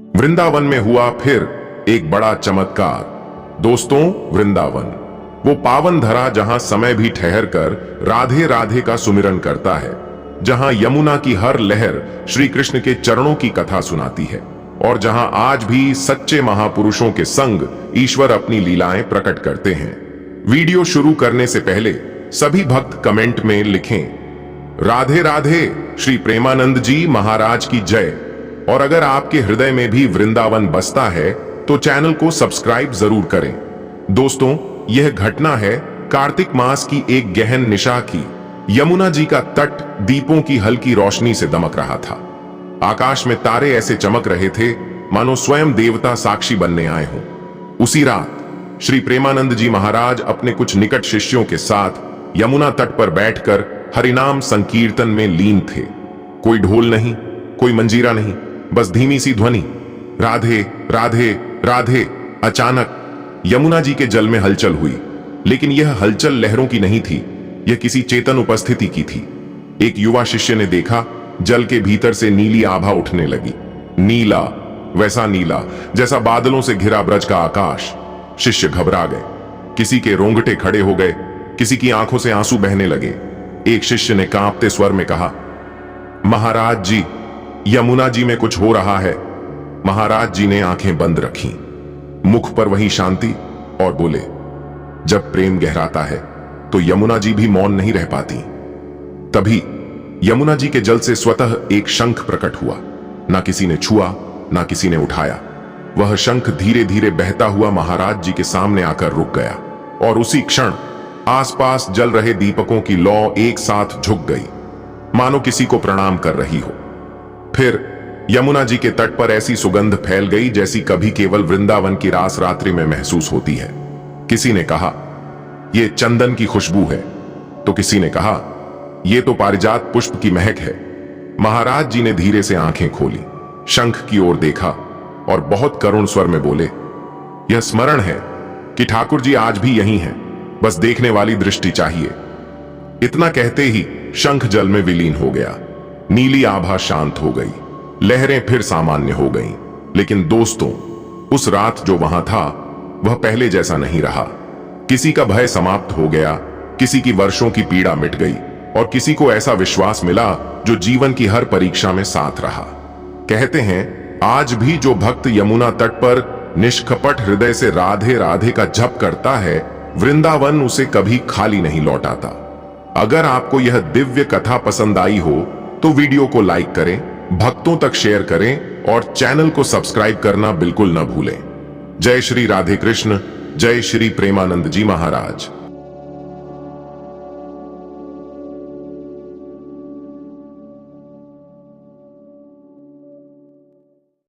वृंदावन में हुआ फिर एक बड़ा चमत्कार। दोस्तों, वृंदावन वो पावन धरा जहां समय भी ठहर कर राधे राधे का सुमिरन करता है, जहां यमुना की हर लहर श्री कृष्ण के चरणों की कथा सुनाती है और जहां आज भी सच्चे महापुरुषों के संग ईश्वर अपनी लीलाएं प्रकट करते हैं। वीडियो शुरू करने से पहले सभी भक्त कमेंट में लिखें राधे राधे श्री प्रेमानंद जी महाराज की जय। और अगर आपके हृदय में भी वृंदावन बसता है तो चैनल को सब्सक्राइब जरूर करें। दोस्तों, यह घटना है कार्तिक मास की एक गहन निशा की। यमुना जी का तट दीपों की हल्की रोशनी से दमक रहा था। आकाश में तारे ऐसे चमक रहे थे मानो स्वयं देवता साक्षी बनने आए हों। उसी रात श्री प्रेमानंद जी महाराज अपने कुछ निकट शिष्यों के साथ यमुना तट पर बैठकर हरिनाम संकीर्तन में लीन थे। कोई ढोल नहीं, कोई मंजीरा नहीं, बस धीमी सी ध्वनि, राधे राधे राधे। अचानक यमुना जी के जल में हलचल हुई, लेकिन यह हलचल लहरों की नहीं थी, यह किसी चेतन उपस्थिति की थी। एक युवा शिष्य ने देखा जल के भीतर से नीली आभा उठने लगी। नीला, वैसा नीला जैसा बादलों से घिरा ब्रज का आकाश। शिष्य घबरा गए, किसी के रोंगटे खड़े हो गए, किसी की आंखों से आंसू बहने लगे। एक शिष्य ने कांपते स्वर में कहा, महाराज जी, यमुना जी में कुछ हो रहा है। महाराज जी ने आंखें बंद रखीं, मुख पर वही शांति, और बोले, जब प्रेम गहराता है तो यमुना जी भी मौन नहीं रह पाती। तभी यमुना जी के जल से स्वतः एक शंख प्रकट हुआ। ना किसी ने छुआ, ना किसी ने उठाया। वह शंख धीरे धीरे बहता हुआ महाराज जी के सामने आकर रुक गया और उसी क्षण आसपास जल रहे दीपकों की लौ एक साथ झुक गई, मानो किसी को प्रणाम कर रही हो। फिर यमुना जी के तट पर ऐसी सुगंध फैल गई जैसी कभी केवल वृंदावन की रास रात्रि में महसूस होती है। किसी ने कहा, यह चंदन की खुशबू है, तो किसी ने कहा, यह तो पारिजात पुष्प की महक है। महाराज जी ने धीरे से आंखें खोली, शंख की ओर देखा और बहुत करुण स्वर में बोले, यह स्मरण है कि ठाकुर जी आज भी यहीं हैं, बस देखने वाली दृष्टि चाहिए। इतना कहते ही शंख जल में विलीन हो गया। नीली आभा शांत हो गई, लहरें फिर सामान्य हो गईं। लेकिन दोस्तों, उस रात जो वहां था वह पहले जैसा नहीं रहा। किसी का भय समाप्त हो गया, किसी की वर्षों की पीड़ा मिट गई और किसी को ऐसा विश्वास मिला जो जीवन की हर परीक्षा में साथ रहा। कहते हैं, आज भी जो भक्त यमुना तट पर निष्कपट हृदय से राधे राधे का जप करता है, वृंदावन उसे कभी खाली नहीं लौटाता। अगर आपको यह दिव्य कथा पसंद आई हो तो वीडियो को लाइक करें, भक्तों तक शेयर करें और चैनल को सब्सक्राइब करना बिल्कुल न भूलें। जय श्री राधे कृष्ण, जय श्री प्रेमानंद जी महाराज।